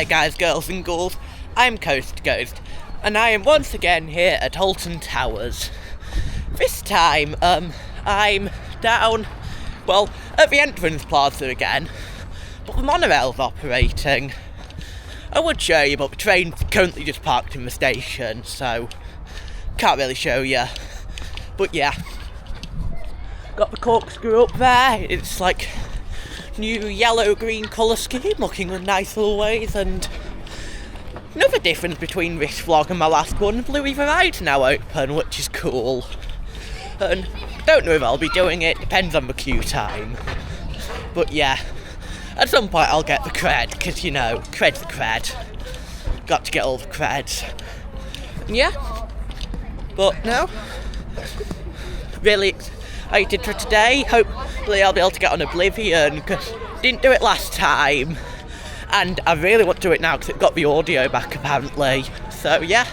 there guys, girls and ghouls, I'm Coast Ghost, and I am once again here at Alton Towers. This time, I'm down, well, at the entrance plaza again, but the monorail's operating. I would show you, but the train's currently just parked in the station, so can't really show you. But yeah, got the corkscrew up there. It's like new yellow-green colour scheme, looking in nice little ways, and another difference between this vlog and my last one, Bluey the Ride's now open, which is cool. And don't know if I'll be doing it, depends on the queue time. But yeah, at some point I'll get the cred, because you know, cred's the cred. Got to get all the creds. And yeah, but no, really excited for today. Hopefully I'll be able to get on Oblivion, because didn't do it last time. And I really want to do it now, because it got the audio back apparently. So yeah,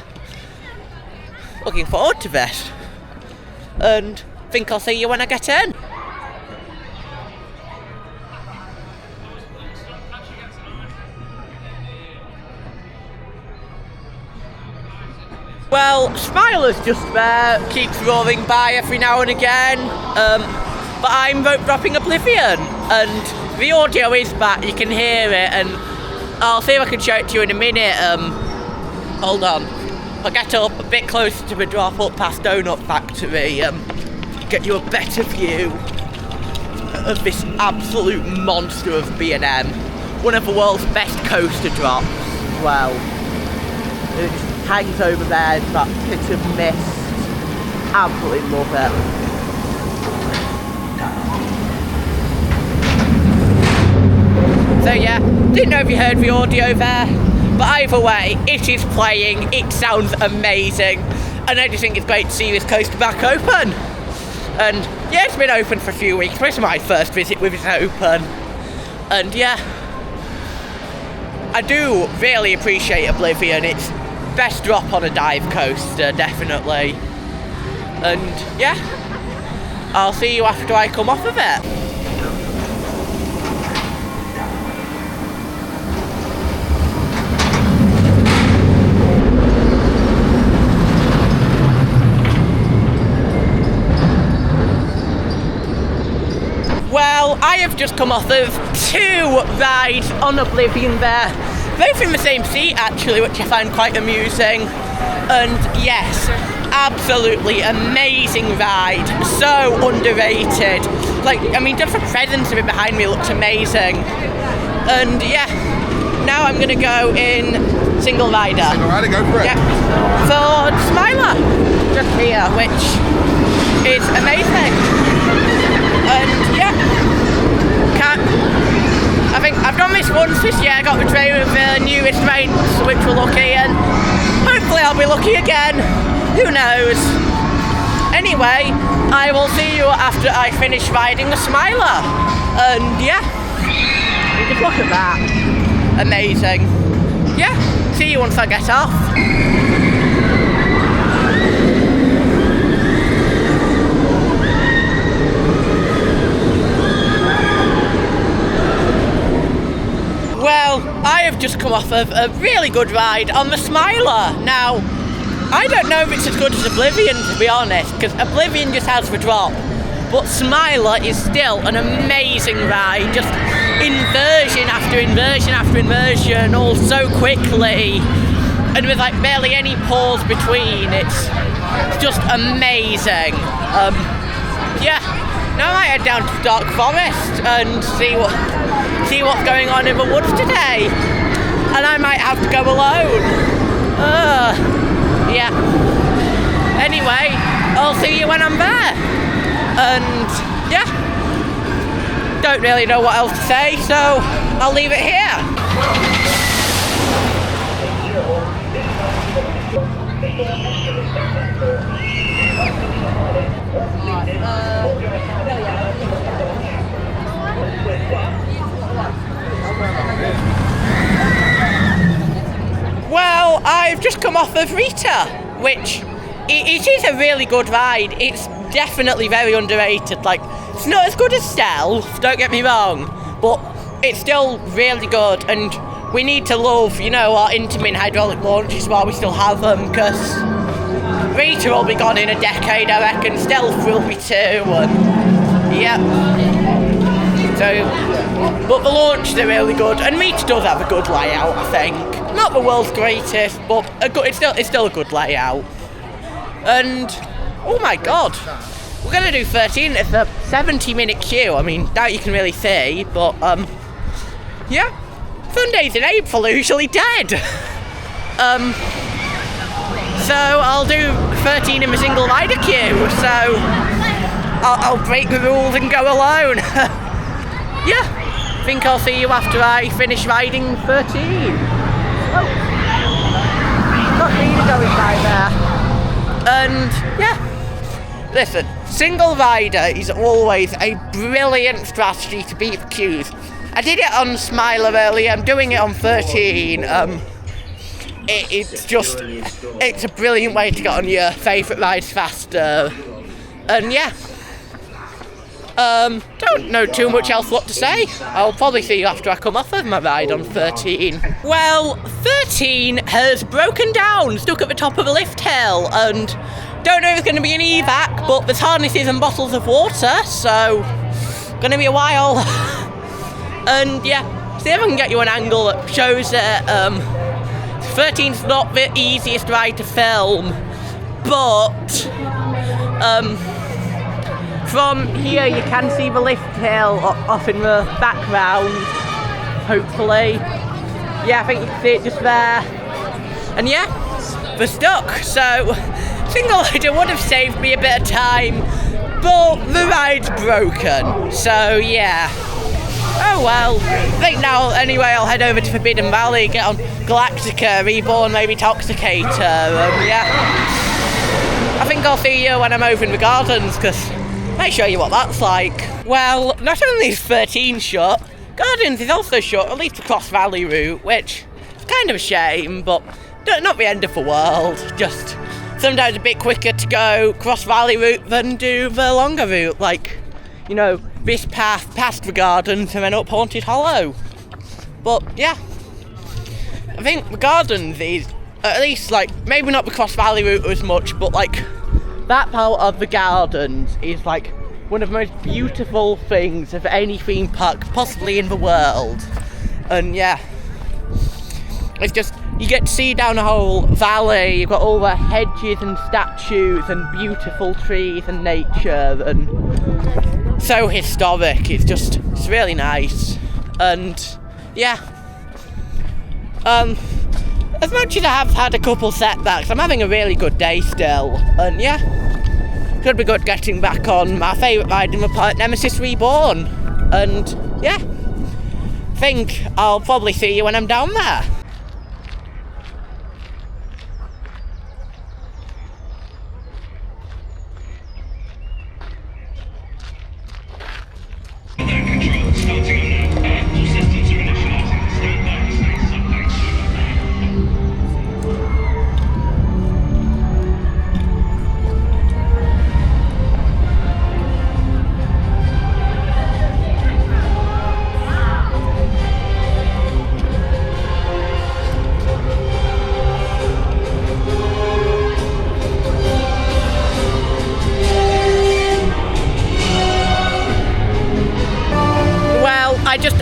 looking forward to this. And think I'll see you when I get in. Well, Smiler's just there, keeps roaring by every now and again, but I'm rope dropping Oblivion, and the audio is back, you can hear it, and I'll see if I can show it to you in a minute. Hold on, I'll get up a bit closer to the drop up past Donut Factory, get you a better view of this absolute monster of B&M, one of the world's best coaster drops. Well, it just hangs over there, that pit of mist. Absolutely love it. So yeah, didn't know if you heard the audio there, but either way, it is playing, it sounds amazing, and I just think it's great to see this coaster back open. And yeah, it's been open for a few weeks, this is my first visit with it open, and yeah, I do really appreciate Oblivion. It's best drop on a dive coaster, definitely. And yeah, I'll see you after I come off of it. Well, I have just come off of 2 rides on Oblivion there. Both in the same seat actually, which I find quite amusing. And yes, absolutely amazing ride, so underrated. Like, I mean, just the presence of it behind me looks amazing. And yeah, now I'm gonna go in single rider. Single rider, go for it. Yeah, for Smiler, just here, which is amazing. And yeah, I think I've done this once this year. I got the train with the new restraints, which were lucky, and hopefully I'll be lucky again. Who knows? Anyway, I will see you after I finish riding the Smiler. And yeah, just look at that. Amazing. Yeah, see you once I get off. Well, I have just come off of a really good ride on the Smiler. Now, I don't know if it's as good as Oblivion, to be honest, because Oblivion just has the drop, but Smiler is still an amazing ride, just inversion after inversion after inversion, all so quickly, and with like barely any pause between. It's just amazing. Yeah, now I might head down to Dark Forest and see what's going on in the woods today, and I might have to go alone. Yeah. Anyway, I'll see you when I'm there. And yeah, don't really know what else to say, so I'll leave it here. Well, I've just come off of Rita, which it is a really good ride. It's definitely very underrated. Like, it's not as good as Stealth, don't get me wrong, but it's still really good, and we need to love, you know, our Intamin hydraulic launches while we still have them, because Rita will be gone in a decade, I reckon. Stealth will be too, and yep. So, but the launches are really good, and Rita does have a good layout, I think. Not the world's greatest, but it's still a good layout. And oh my god, we're gonna do 13. It's a 70-minute queue. I mean, doubt you can really see, but yeah. Sundays in April are usually dead. So I'll do 13 in a single rider queue. So I'll break the rules and go alone. Yeah, I think I'll see you after I finish riding 13. Oh, got Nina going by there. And yeah, listen, single rider is always a brilliant strategy to beat the queues. I did it on Smiler earlier, I'm doing it on 13. It's a brilliant way to get on your favourite rides faster. And yeah, don't know too much else what to say. I'll probably see you after I come off of my ride on 13. Well, 13 has broken down, stuck at the top of a lift hill, and don't know if it's going to be an evac, but there's harnesses and bottles of water, so gonna be a while. And yeah, see if I can get you an angle that shows that 13's not the easiest ride to film, but from here you can see the lift hill off in the background, hopefully. Yeah, I think you can see it just there. And yeah, we're stuck, so single rider would have saved me a bit of time, but the ride's broken, so yeah. Oh well, I think now anyway I'll head over to Forbidden Valley, get on Galactica, Reborn, maybe Toxicator, yeah. I think I'll see you when I'm over in the gardens, because I might show you what that's like. Well, not only is 13 shut, Gardens is also shut, at least the Cross Valley route, which is kind of a shame, but not the end of the world, just sometimes a bit quicker to go Cross Valley route than do the longer route, like, you know, this path past the gardens and then up Haunted Hollow. But yeah, I think the gardens is, at least like, maybe not the Cross Valley route as much, but like, that part of the gardens is like one of the most beautiful things of any theme park possibly in the world. And yeah, it's just, you get to see down the whole valley, you've got all the hedges and statues and beautiful trees and nature, and so historic. It's really nice. And yeah, as much as I have had a couple setbacks, I'm having a really good day still. And yeah, should be good getting back on my favourite ride in the park, Nemesis Reborn. And yeah, think I'll probably see you when I'm down there.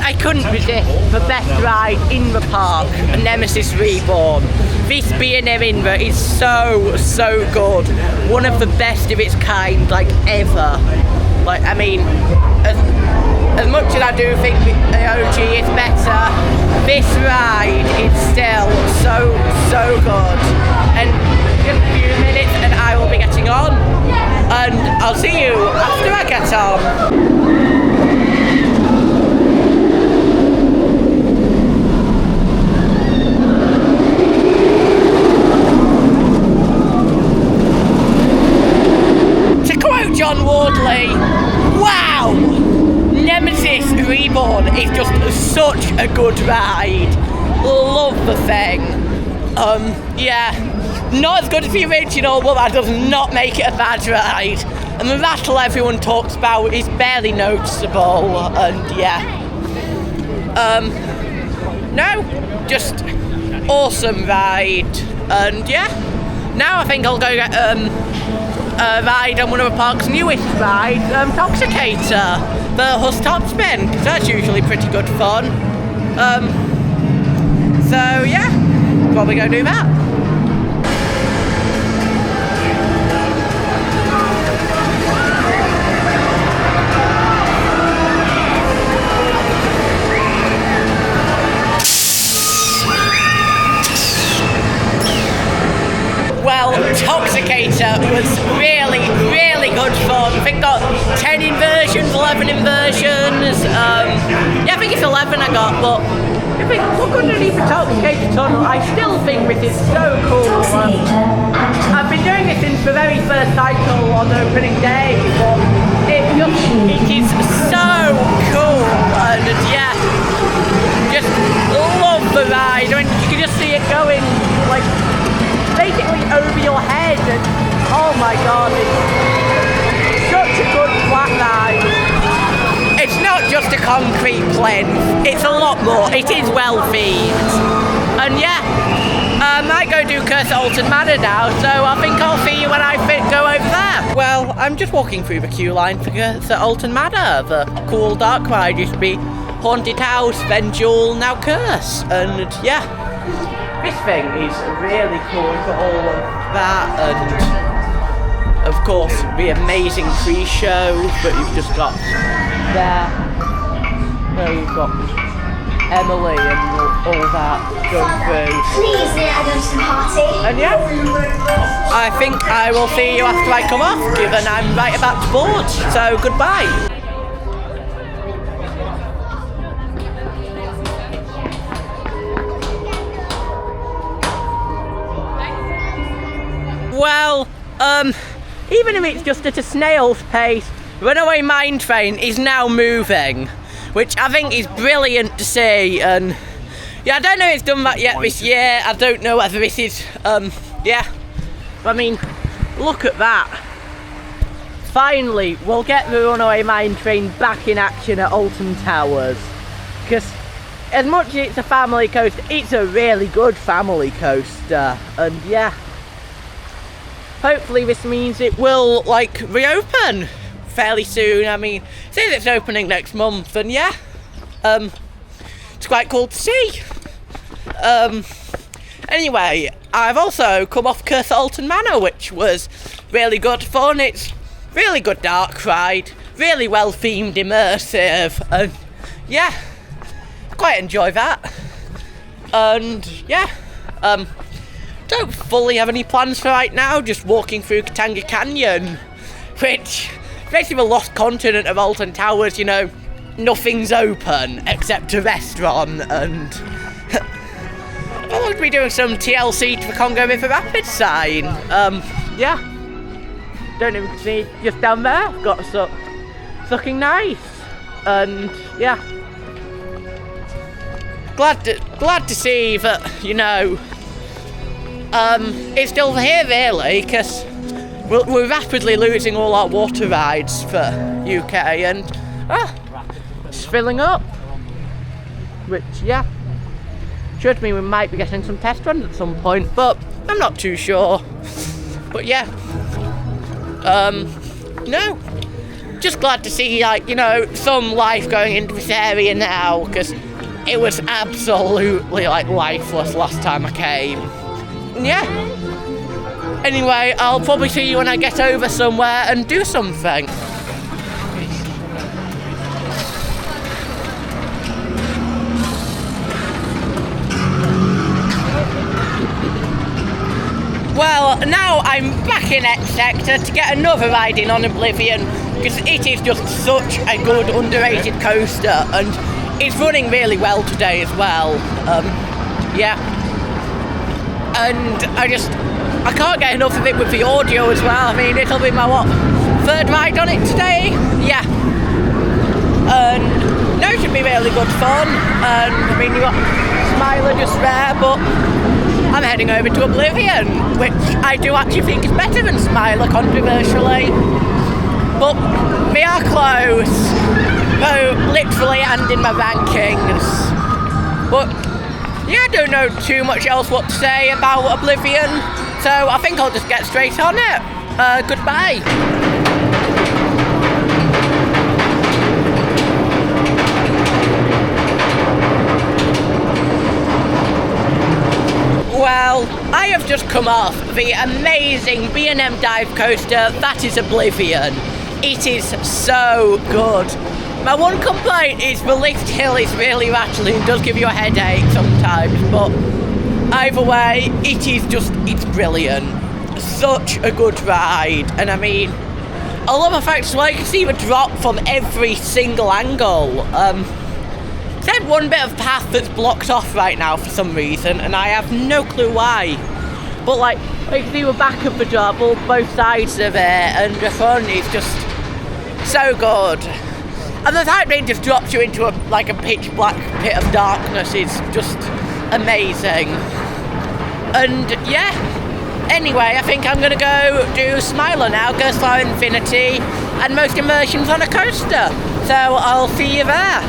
I couldn't resist the best ride in the park, Nemesis Reborn. This being Edinburgh is so good. One of the best of its kind, like, ever. Like, I mean, as much as I do think the OG is better, this ride is still so good. And just a few minutes and I will be getting on. And I'll see you after I get on. John Wardley, wow! Nemesis Reborn is just such a good ride. Love the thing. Yeah, not as good as the original, but that does not make it a bad ride. And the rattle everyone talks about is barely noticeable, and yeah. no, just awesome ride. And yeah, now I think I'll go get a ride on one of the park's newest rides, Toxicator, the Hus Top Spin, because that's usually pretty good fun. So yeah, probably go do that. Well, Toxicator was really, really good fun. I think got 10 inversions, 11 inversions. Yeah, I think it's 11 I got, but if you look underneath the Toxicator tunnel, I still think this is so cool. I've been doing this since the very first cycle on opening day, but it is so cool, and yeah, just love the ride. I mean, you can just see it going like basically over your head, and oh my god, it's such a good flat ride. It's not just a concrete plinth, it's a lot more. It is well themed. And yeah, I might go do Curse at Alton Manor now, so I think I'll see you when I go over there. Well, I'm just walking through the queue line for Curse at Alton Manor. The cool dark ride used to be Haunted House, then Jewel, now Curse. And yeah, this thing is really cool for all of that, and of course the amazing pre-show that you've just got there. There you've got Emily and all that going through. Please, may I go to the party? And yeah, I think I will see you after I come off, given I'm right about to board. So goodbye. Well, even if it's just at a snail's pace, Runaway Mine Train is now moving, which I think is brilliant to see. And yeah, I don't know if it's done that yet this year. I don't know whether this is, yeah. I mean, look at that. Finally, we'll get the Runaway Mine Train back in action at Alton Towers. Because as much as it's a family coaster, it's a really good family coaster. And yeah, hopefully this means it will like reopen fairly soon. I mean, it says it's opening next month, and yeah, it's quite cool to see. Anyway, I've also come off Curse at Alton Manor, which was really good fun. It's really good dark ride, really well themed, immersive, and yeah, quite enjoy that. And yeah, don't fully have any plans for right now, just walking through Katanga Canyon, which is basically the lost continent of Alton Towers. You know, nothing's open except a restaurant, and I'll be doing some TLC to the Congo River Rapids sign. Yeah, don't even see just down there, got sucking nice, and yeah, glad to see that, you know, it's still here really, because we're rapidly losing all our water rides for UK, and it's filling up, which yeah, should mean we might be getting some test runs at some point, but I'm not too sure. But yeah, no, just glad to see, like, you know, some life going into this area now, because it was absolutely like lifeless last time I came. Yeah, anyway, I'll probably see you when I get over somewhere and do something. Well, now I'm back in X Sector to get another ride in on Oblivion, because it is just such a good underrated coaster, and it's running really well today as well. Yeah, and I can't get enough of it with the audio as well. I mean, it'll be my third ride on it today. Yeah, and no, it should be really good fun. And I mean, you got Smiler just there, but I'm heading over to Oblivion, which I do actually think is better than Smiler, controversially. But they are close, both literally and in my rankings. But know too much else what to say about Oblivion, so I think I'll just get straight on it. Goodbye. Well, I have just come off the amazing B&M dive coaster that is Oblivion. It is so good. My one complaint is the lift hill is really rattling, it does give you a headache sometimes, but either way, it's brilliant. Such a good ride, and I mean, I love the fact as well you can see the drop from every single angle. There's one bit of path that's blocked off right now for some reason, and I have no clue why. But like, you can see the back of the drop, both sides of it, and the front is just so good. And the fact that it just drops you into a pitch black pit of darkness is just amazing. And yeah, anyway, I think I'm gonna go do Smiler now, go Star Infinity, and most immersions on a coaster. So I'll see you there.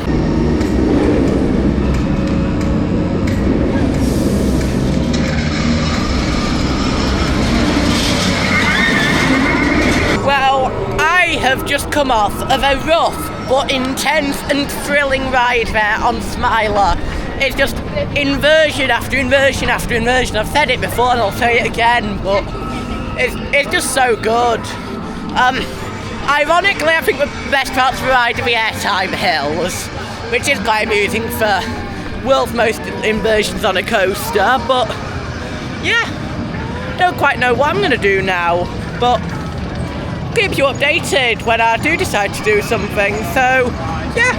Well, I have just come off of a rough but intense and thrilling ride there on Smiler. It's just inversion after inversion after inversion. I've said it before and I'll say it again, but it's just so good. Ironically, I think the best parts of the ride are the airtime hills, which is quite amusing for world's most inversions on a coaster, but yeah, don't quite know what I'm going to do now, but keep you updated when I do decide to do something, so yeah,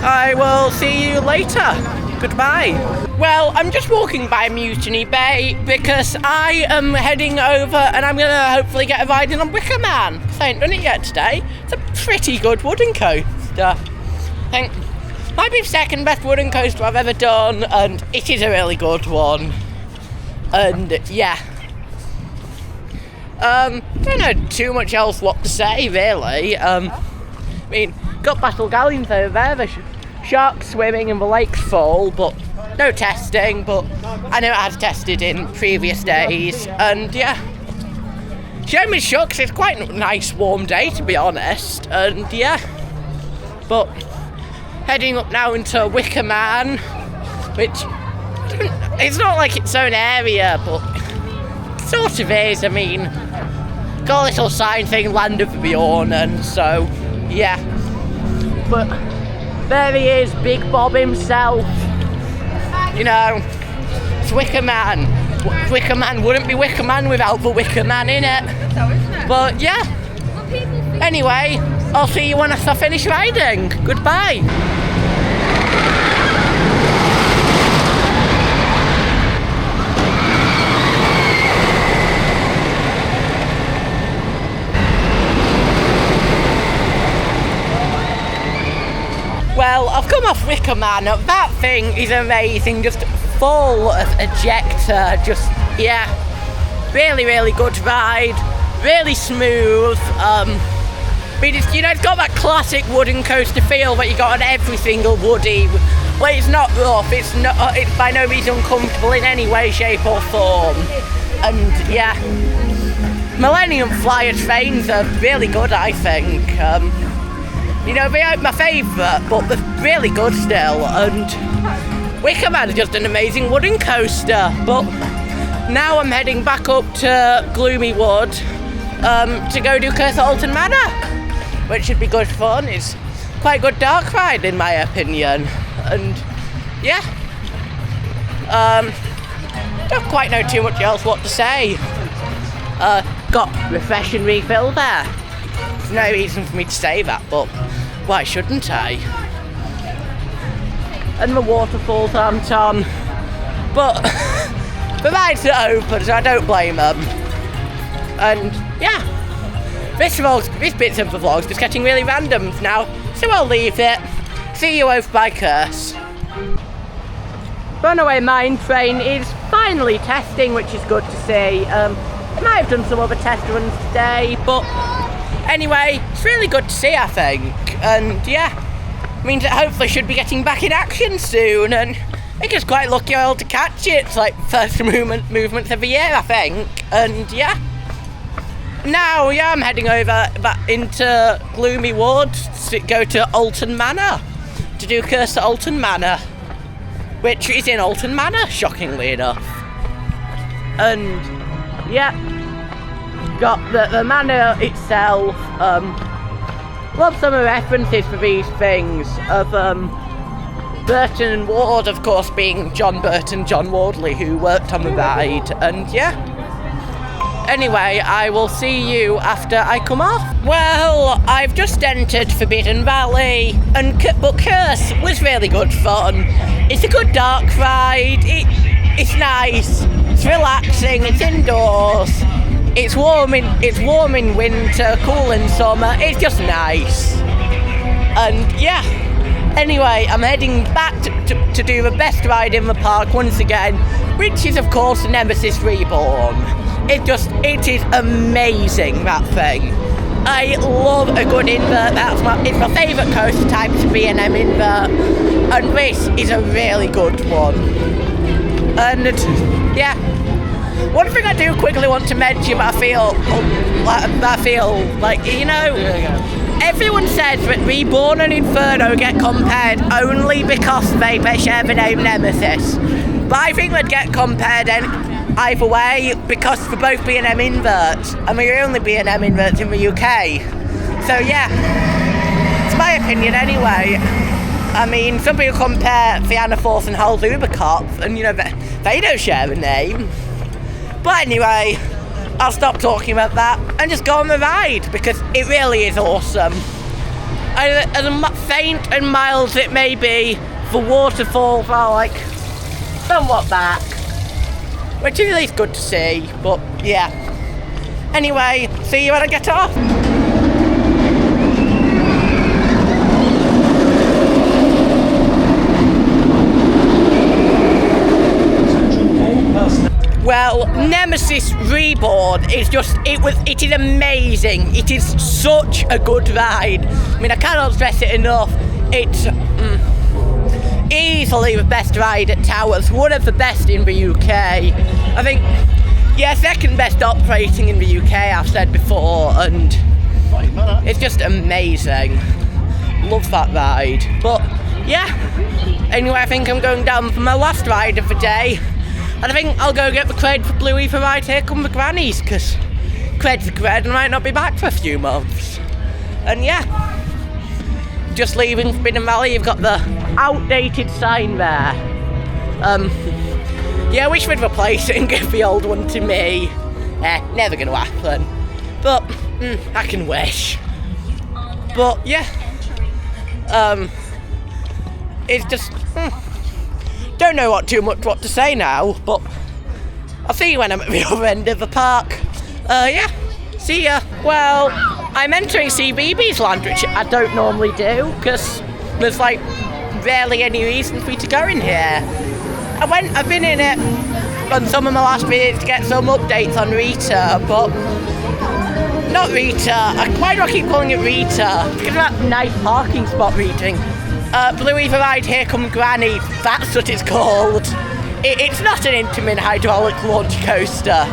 I will see you later. Goodbye. Well, I'm just walking by Mutiny Bay because I am heading over and I'm going to hopefully get a ride in on Wicker Man, because I ain't done it yet today. It's a pretty good wooden coaster. I think might be the second best wooden coaster I've ever done, and it is a really good one. And yeah, don't know too much else what to say really. I mean, got Battle Galleons over there, the sharks swimming and the lake's full, but no testing, but I know it has tested in previous days, and yeah, show me shucks, it's quite a nice warm day to be honest, and yeah, but heading up now into Wicker Man, which it's not like its own area, but sort of is. I mean, got a little sign saying Land of Bjorn, and so yeah, but there he is, Big Bob himself. You know, it's Wicker Man. Wicker Man wouldn't be Wicker Man without the Wicker Man in it. But yeah, anyway, I'll see you when I finish riding. Goodbye. Well, I've come off Wicker Man. That thing is amazing, just full of ejector, just, yeah, really, really good ride, really smooth. I mean, it's, you know, it's got that classic wooden coaster feel that you got on every single Woody. Well, it's not rough, it's by no means uncomfortable in any way, shape or form. And yeah, Millennium Flyer trains are really good, I think. You know, they aren't my favourite, but they're really good still, and Wicker Man is just an amazing wooden coaster. But now I'm heading back up to Gloomy Wood to go do Curse at Alton Manor, which should be good fun. It's quite a good dark ride in my opinion, and yeah, don't quite know too much else what to say. Got refresh and refill there. There's no reason for me to say that, but why shouldn't I? And the waterfalls aren't on, but the rides are open, so I don't blame them. And yeah, this bit's of the vlog's just getting really random now, so I'll leave it. See you over by Curse. Runaway Mine Train is finally testing, which is good to see. Might have done some other test runs today, but anyway, it's really good to see, I think. And yeah, means that hopefully should be getting back in action soon. And think it's quite lucky I'm able to catch it. It's like first movements of the year, I think. And yeah. Now, yeah, I'm heading over back into Gloomy Woods to go to Alton Manor. To do Curse at Alton Manor. Which is in Alton Manor, shockingly enough. And yeah. Got the manor itself. Love some of the references for these things. Of Burton and Ward, of course, being John Burton, John Wardley, who worked on the ride, and yeah. Anyway, I will see you after I come off. Well, I've just entered Forbidden Valley, but Curse was really good fun. It's a good dark ride, it's nice, it's relaxing, it's indoors, it's warm in winter, cool in summer, it's just nice. And yeah. Anyway, I'm heading back to do the best ride in the park once again, which is of course Nemesis Reborn. It is amazing, that thing. I love a good invert, it's my favourite coaster type to B&M invert, and this is a really good one. And yeah, one thing I do quickly want to mention, but I feel like, you know, everyone says that Reborn and Inferno get compared only because they share the name Nemesis. But I think they'd get compared either way, because for both B&M inverts, and they're only B&M inverts in the UK. So yeah, it's my opinion anyway. I mean, some people compare Fianna Force and Hull's Ubercop, and you know, they don't share the name. But anyway, I'll stop talking about that and just go on the ride, because it really is awesome. As faint and mild as it may be, the waterfalls are like somewhat back, which is at least good to see, but yeah. Anyway, see you when I get off. Well, Nemesis Reborn is it is amazing. It is such a good ride. I mean, I cannot stress it enough. It's easily the best ride at Towers, one of the best in the UK. I think, yeah, second best operating in the UK, I've said before, and it's just amazing. Love that ride. But yeah, anyway, I think I'm going down for my last ride of the day. And I think I'll go get the cred for Bluey for Ride Here Come the Grannies, because cred's a cred and I might not be back for a few months. And yeah, just leaving Forbidden Valley, you've got the outdated sign there. Yeah, I wish they'd replace it and give the old one to me. Never gonna happen. But, I can wish. But yeah, it's just, don't know what to say now, but I'll see you when I'm at the other end of the park. Yeah, see ya. Well, I'm entering CBeebies Land, which I don't normally do, because there's like rarely any reason for me to go in here. I've been in it on some of my last videos to get some updates on Rita, but not Rita. Why do I keep calling it Rita? Because of that nice parking spot reading. Bluey for Ride Here Come Granny, that's what it's called. It's not an Intamin hydraulic launch coaster.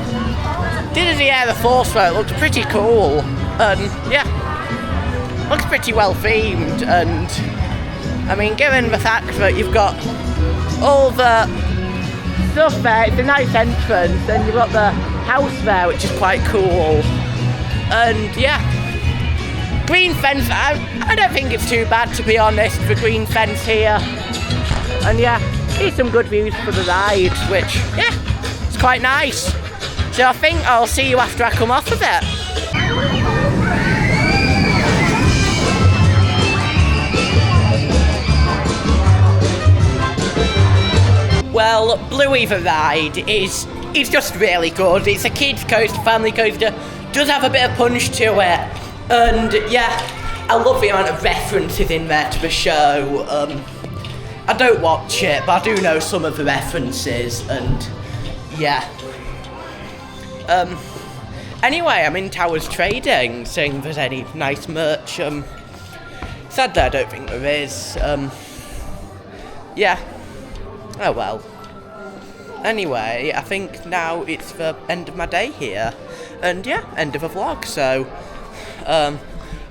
Did the Air Force though, it looked pretty cool. Yeah, looks pretty well themed, and I mean, given the fact that you've got all the stuff there, it's a nice entrance, and you've got the house there, which is quite cool. And yeah, green fence, I don't think it's too bad, to be honest, the green fence here. And yeah, here's some good views for the ride, which, yeah, it's quite nice. So I think I'll see you after I come off of it. Well, Bluey the ride is just really good. It's a kids coaster, family coaster, does have a bit of punch to it. And yeah, I love the amount of references in there to the show. I don't watch it, but I do know some of the references, and yeah. Anyway, I'm in Towers Trading, seeing if there's any nice merch. Sadly, I don't think there is. Yeah. Oh well. Anyway, I think now it's the end of my day here. And yeah, end of a vlog, so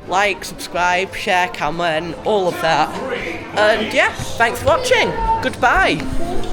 like, subscribe, share, comment, all of that. And yeah, thanks for watching. Goodbye.